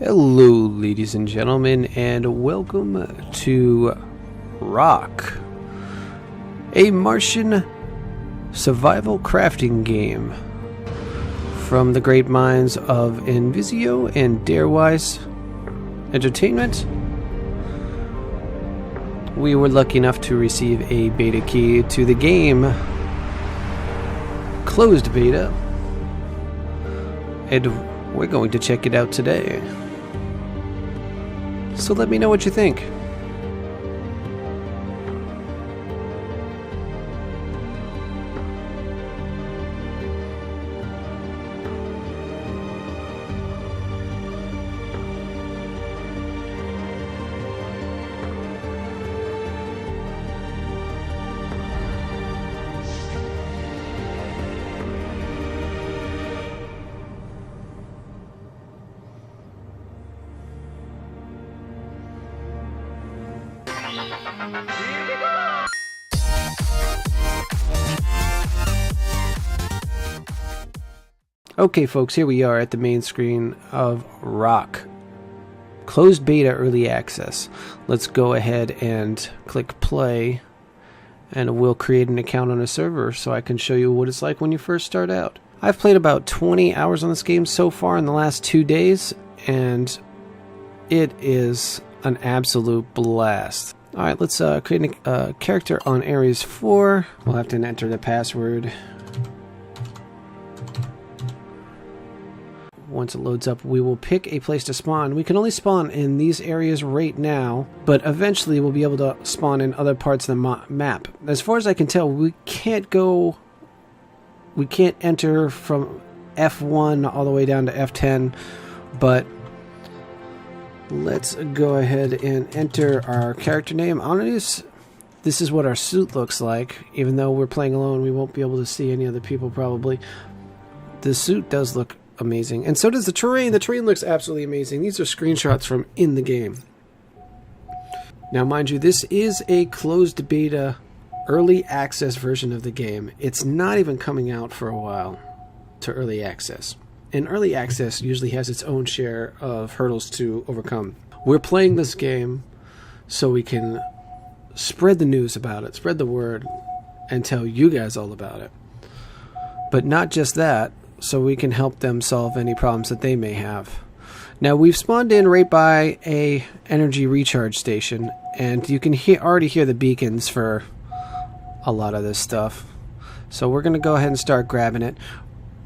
Hello, ladies and gentlemen, and welcome to Rock, a Martian survival crafting game from the great minds of Invisio and Darewise Entertainment. We were lucky enough to receive a beta key to the game, closed beta, and we're going to check it out today. So let me know what you think. Okay folks, here we are at the main screen of Rock. Closed beta early access. Let's go ahead and click play, and we'll create an account on a server so I can show you what it's like when you first start out. I've played about 20 hours on this game so far in the last 2 days, and it is an absolute blast. Alright, let's create a character on Ares 4. We'll have to enter the password. Once it loads up, we will pick a place to spawn. We can only spawn in these areas right now, but eventually we'll be able to spawn in other parts of the map. As far as I can tell, we can't enter from F1 all the way down to F10, but let's go ahead and enter our character name. This is what our suit looks like. Even though we're playing alone, we won't be able to see any other people probably. The suit does look amazing, and so does the terrain. The terrain looks absolutely amazing. These are screenshots from in the game. Now mind you, this is a closed beta early access version of the game. It's not even coming out for a while to early access, and early access usually has its own share of hurdles to overcome. We're playing this game so we can spread the news about it, spread the word, and tell you guys all about it. But not just that, so we can help them solve any problems that they may have. Now we've spawned in right by a energy recharge station, and you can already hear the beacons for a lot of this stuff. So we're going to go ahead and start grabbing it.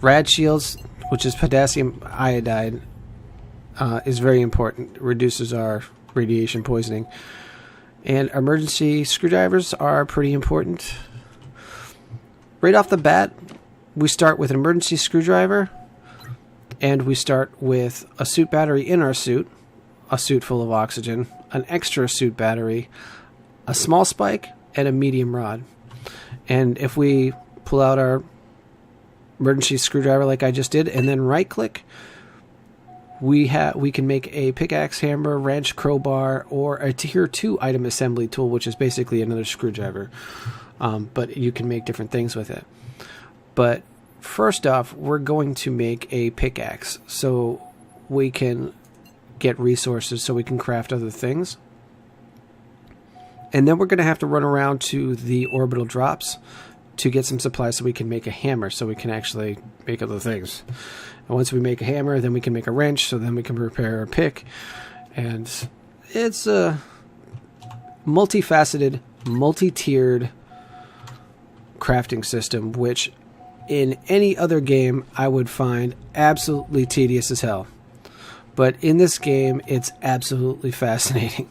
Rad shields, which is potassium iodide, is very important. It reduces our radiation poisoning. And emergency screwdrivers are pretty important. Right off the bat, we start with an emergency screwdriver, and we start with a suit battery in our suit, a suit full of oxygen, an extra suit battery, a small spike, and a medium rod. And if we pull out our emergency screwdriver like I just did, and then right click, we can make a pickaxe, hammer, wrench, crowbar, or a tier 2 item assembly tool, which is basically another screwdriver. But you can make different things with it. But first off, we're going to make a pickaxe so we can get resources so we can craft other things. And then we're going to have to run around to the orbital drops to get some supplies so we can make a hammer, so we can actually make other things. And once we make a hammer, then we can make a wrench, so then we can repair a pick. And it's a multifaceted, multi-tiered crafting system, which in any other game I would find absolutely tedious as hell. But in this game, it's absolutely fascinating.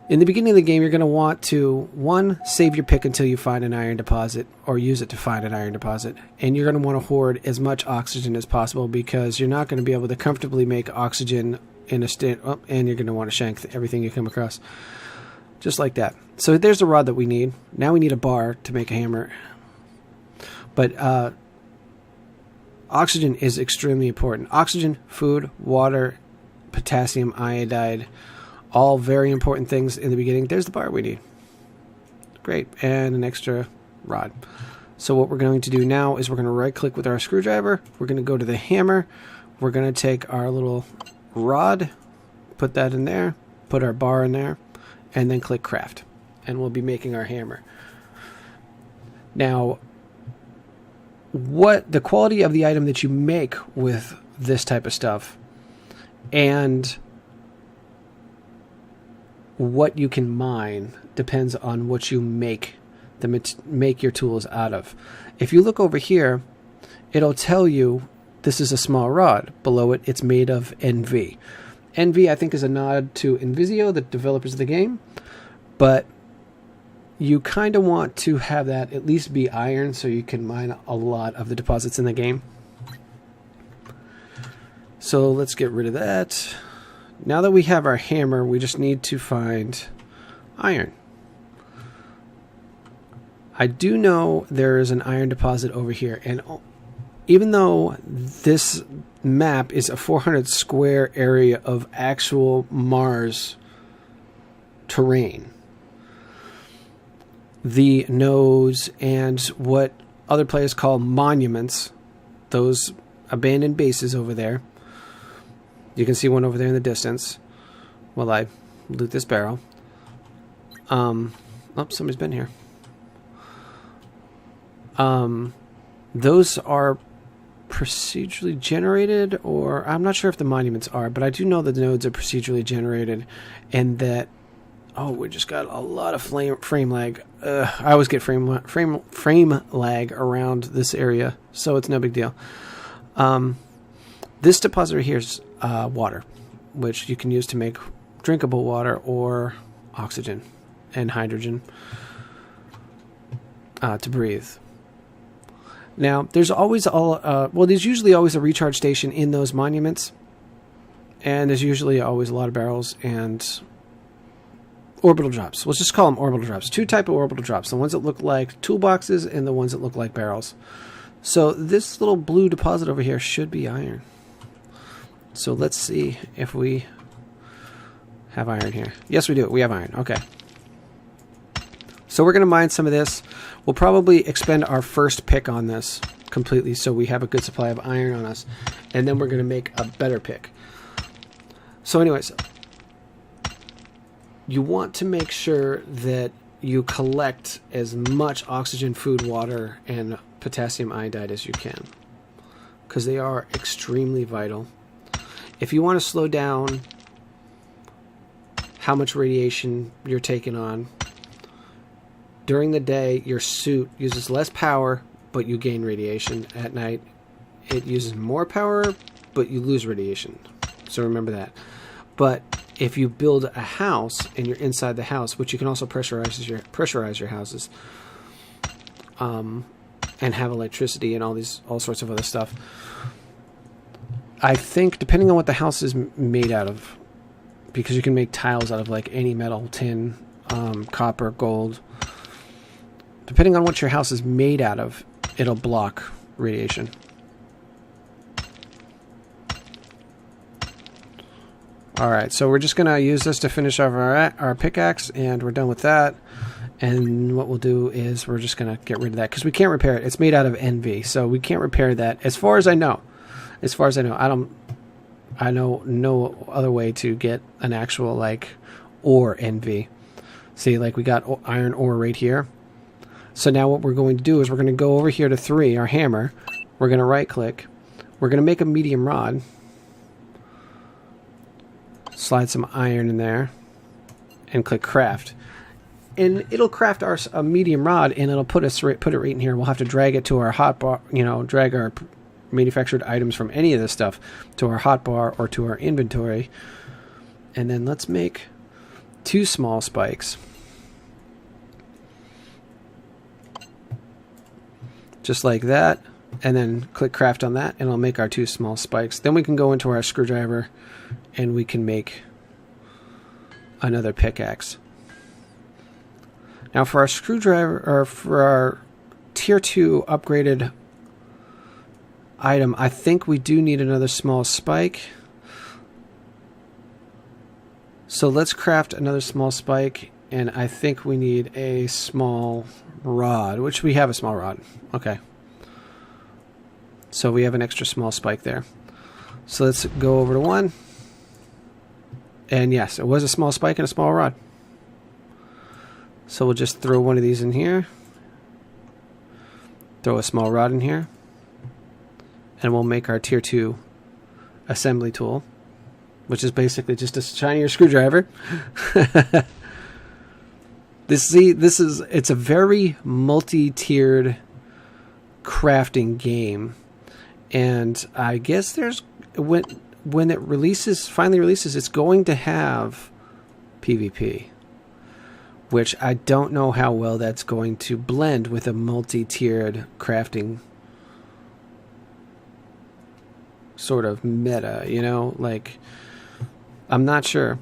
In the beginning of the game, you're going to want to, 1, save your pick until you find an iron deposit, or use it to find an iron deposit. And you're going to want to hoard as much oxygen as possible, because you're not going to be able to comfortably make oxygen in a state, and you're going to want to shank everything you come across. Just like that. So there's the rod that we need. Now we need a bar to make a hammer. But oxygen is extremely important. Oxygen, food, water, potassium iodide, all very important things in the beginning. There's the bar we need. Great. And an extra rod. So what we're going to do now is we're going to right click with our screwdriver. We're going to go to the hammer. We're going to take our little rod, put that in there, put our bar in there, and then click craft. And we'll be making our hammer. Now, what the quality of the item that you make with this type of stuff and what you can mine depends on what you make your tools out of. If you look over here, it'll tell you this is a small rod. Below it, it's made of NV. NV, I think, is a nod to Invisio, the developers of the game, but you kind of want to have that at least be iron so you can mine a lot of the deposits in the game. So let's get rid of that. Now that we have our hammer, we just need to find iron. I do know there is an iron deposit over here, and even though this map is a 400 square area of actual Mars terrain, the nodes and what other players call monuments, those abandoned bases over there, you can see one over there in the distance while I loot this barrel. Oh, somebody's been here. Those are procedurally generated, or I'm not sure if the monuments are, but I do know that the nodes are procedurally generated, and that we just got a lot of frame lag. I always get frame lag around this area, so it's no big deal. This deposit right here is water, which you can use to make drinkable water or oxygen and hydrogen to breathe. Now, there's always there's usually always a recharge station in those monuments, and there's usually always a lot of barrels and orbital drops. Let's just call them orbital drops. Two type of orbital drops: the ones that look like toolboxes and the ones that look like barrels. So this little blue deposit over here should be iron. So let's see if we have iron here. Yes, we do. We have iron. Okay. So we're going to mine some of this. We'll probably expend our first pick on this completely so we have a good supply of iron on us. And then we're going to make a better pick. So anyways, you want to make sure that you collect as much oxygen, food, water, and potassium iodide as you can, because they are extremely vital. If you want to slow down how much radiation you're taking on, during the day your suit uses less power, but you gain radiation. At night it uses more power, but you lose radiation. So remember that. But if you build a house and you're inside the house, which you can also pressurize your houses, and have electricity and all sorts of other stuff. I think depending on what the house is made out of, because you can make tiles out of like any metal, tin, copper, gold. Depending on what your house is made out of, it'll block radiation. Alright, so we're just going to use this to finish off our pickaxe, and we're done with that. And what we'll do is we're just going to get rid of that, because we can't repair it. It's made out of NV, so we can't repair that. As far as I know, I know no other way to get an actual, like, ore NV. See, like, we got iron ore right here. So now what we're going to do is we're going to go over here to 3, our hammer. We're going to right-click. We're going to make a medium rod. Slide some iron in there. And click craft. And it'll craft a medium rod, and it'll put it right in here. We'll have to drag it to our hotbar, drag our manufactured items from any of this stuff to our hotbar or to our inventory. And then let's make 2 small spikes. Just like that. And then click craft on that, and I'll make our 2 small spikes. Then we can go into our screwdriver and we can make another pickaxe. Now for our screwdriver, or for our tier 2 upgraded item, I think we do need another small spike. So let's craft another small spike, and I think we need a small rod, which we have a small rod. Okay. So we have an extra small spike there. So let's go over to 1. And yes, it was a small spike and a small rod. So we'll just throw one of these in here. Throw a small rod in here. And we'll make our tier 2 assembly tool, which is basically just a shinier screwdriver. It's a very multi-tiered crafting game. And I guess when it finally releases, it's going to have PvP, which I don't know how well that's going to blend with a multi-tiered crafting sort of meta, you know, like, I'm not sure.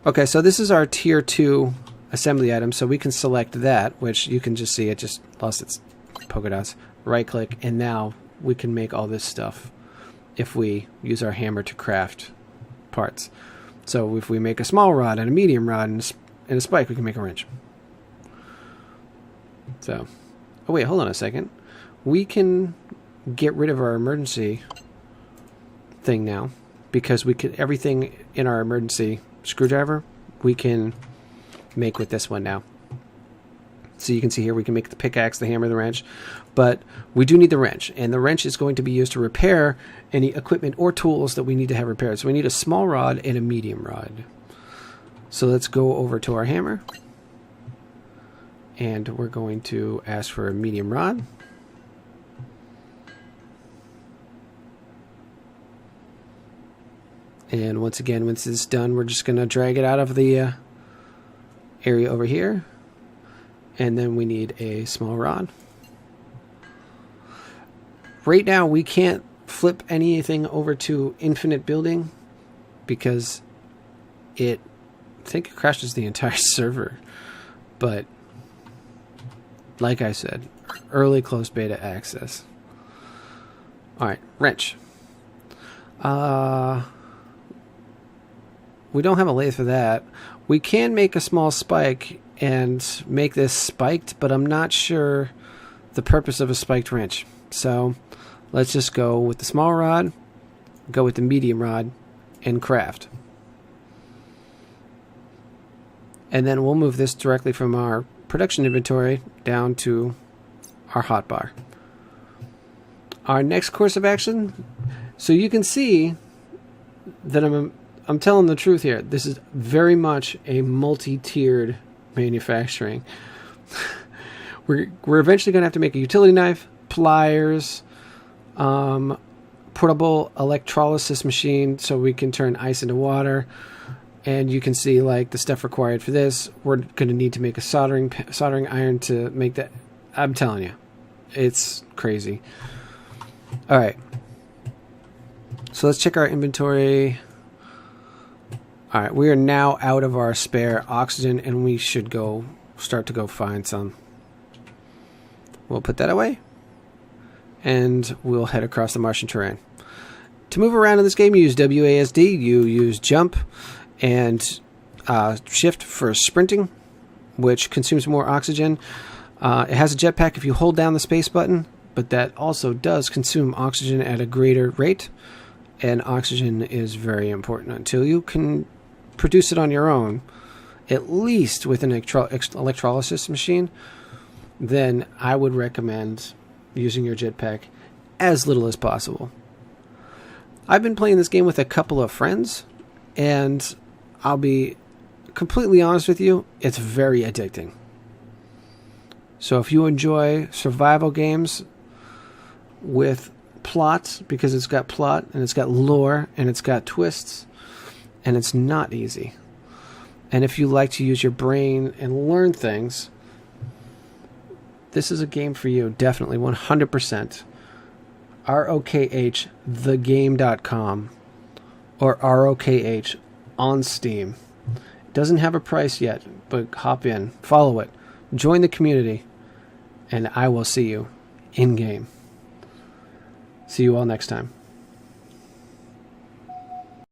Okay, so this is our tier 2 assembly item, so we can select that, which you can just see it just lost its polka dots. Right click, and now we can make all this stuff if we use our hammer to craft parts. So if we make a small rod and a medium rod and a spike, we can make a wrench. So, oh wait, hold on a second. We can get rid of our emergency thing now, because we could everything in our emergency screwdriver we can make with this one now. So you can see here we can make the pickaxe, the hammer, the wrench, but we do need the wrench, and the wrench is going to be used to repair any equipment or tools that we need to have repaired. So we need a small rod and a medium rod. So let's go over to our hammer, and we're going to ask for a medium rod. And once again, once it's done, we're just going to drag it out of the area over here. And then we need a small rod. Right now, we can't flip anything over to infinite building because I think it crashes the entire server. But like I said, early closed beta access. Alright, wrench. We don't have a lathe for that. We can make a small spike and make this spiked, but I'm not sure the purpose of a spiked wrench. So let's just go with the small rod, go with the medium rod, and craft. And then we'll move this directly from our production inventory down to our hotbar. Our next course of action, so you can see that I'm telling the truth here. This is very much a multi-tiered manufacturing. We're eventually going to have to make a utility knife, pliers, portable electrolysis machine so we can turn ice into water. And you can see like the stuff required for this. We're going to need to make a soldering iron to make that. I'm telling you, it's crazy. All right. So let's check our inventory. All right, we are now out of our spare oxygen, and we should start to go find some. We'll put that away, and we'll head across the Martian terrain. To move around in this game, you use WASD, you use jump, and shift for sprinting, which consumes more oxygen. It has a jetpack if you hold down the space button, but that also does consume oxygen at a greater rate, and oxygen is very important until you can produce it on your own, at least with an electrolysis machine. Then I would recommend using your jetpack as little as possible. I've been playing this game with a couple of friends, and I'll be completely honest with you, it's very addicting. So if you enjoy survival games with plot, because it's got plot and it's got lore and it's got twists, and it's not easy, and if you like to use your brain and learn things, this is a game for you. Definitely 100%. ROKHthegame.com or ROKH on Steam. It doesn't have a price yet, but hop in, follow it, join the community, and I will see you in game. See you all next time.